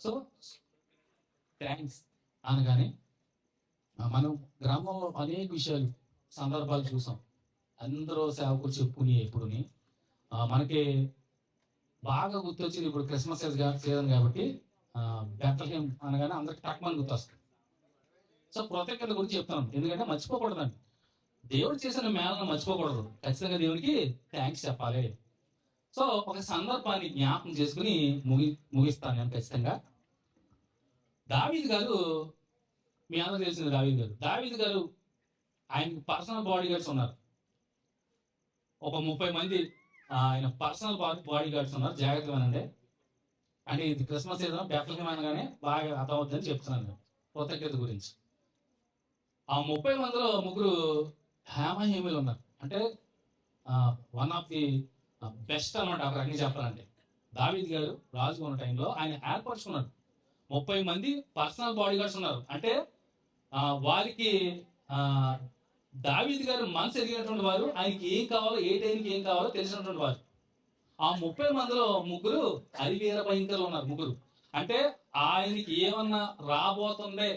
So thanks అనగానే మనం గ్రామంలో అనేక విషయాలు సందర్భాలు చూసాం. అందరూ సేవకులు చెప్పుకుని ఎప్పుడుని మనకి బాగా గుర్తొచ్చింది ఇప్పుడు క్రిస్మస్ సీజన్ కాబట్టి బెత్లహేమ్ అనగానే అందరికి టక్మని గుర్తొస్తుంది. సో కృతజ్ఞత గురించి చెప్తాను, ఎందుకంటే మర్చిపోకూడదండి. దేవుడు చేసిన మేళను మర్చిపోకూడదు, ఖచ్చితంగా దేవునికి థ్యాంక్స్ చెప్పాలి. సో ఒక సందర్భాన్ని జ్ఞాపకం చేసుకుని ముగిస్తాను నేను ఖచ్చితంగా. దావీదు గారు, మీ అందరూ తెలిసింది దావీదు గారు ఆయనకి పర్సనల్ బాడీ గార్డ్స్ ఉన్నారు. ఒక 30 మంది ఆయన పర్సనల్ బాడీ గార్డ్స్ ఉన్నారు. జాగ్రత్తగా వినండి. అంటే ఇది క్రిస్మస్ సీజన్ బెత్లహేమ్ అనగానే బాగా అర్థమవుతుందని చెప్తున్నాను నేను కృతజ్ఞత గురించి. ఆ 30 మందిలో ముగ్గురు హేమహేమిలు ఉన్నారు. అంటే వన్ ఆఫ్ ది బెస్ట్ అనమాట. ఒక రకంగా చెప్పాలంటే దావీదు గారు రాజుగా ఉన్న టైంలో ఆయన ఏర్పరచుకున్నాడు. 30 మంది పర్సనల్ బాడీ గార్డ్స్ ఉన్నారు. అంటే వారికి దావీదు గారు మనసు ఎదిగినటువంటి వారు, ఆయనకి ఏం కావాలో, ఏ టైంకి ఏం కావాలో తెలిసినటువంటి వారు. ఆ 30 మందిలో ముగ్గురు హరివీర భయంకరులు ఉన్నారు. ముగ్గురు అంటే ఆయనకి ఏమన్నా రాబోతుందే,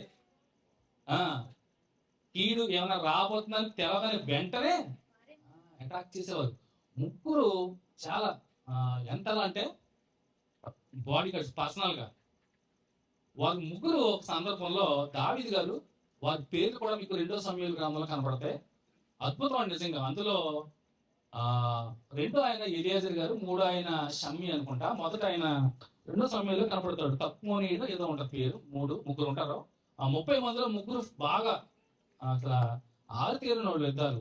కీడు ఏమన్నా రాబోతుందని తెలవని వెంటనే అటాక్ చేసేవారు. ముగ్గురు చాలా ఎంతలా అంటే బాడీ గార్డ్స్ పర్సనల్ గా. వారు ముగ్గురు ఒక సందర్భంలో దావీదు గారు, వారి పేర్లు కూడా మీకు 2 సమూయేలు గ్రంథంలో కనపడతాయి. అద్భుతం అండి నిజంగా. అందులో 2 ఆయన ఎలియాజర్ గారు, 3 ఆయన షమ్మి అనుకుంటా. మొదట ఆయన 2 సమూయేలులో కనపడతాడు. తక్కువ ఏదో ఉంటుంది పేరు. ముగ్గురు ఉంటారు. ఆ 30 మందిలో ముగ్గురు బాగా అసలు ఆరితేరిన వాళ్ళు ఇద్దరు.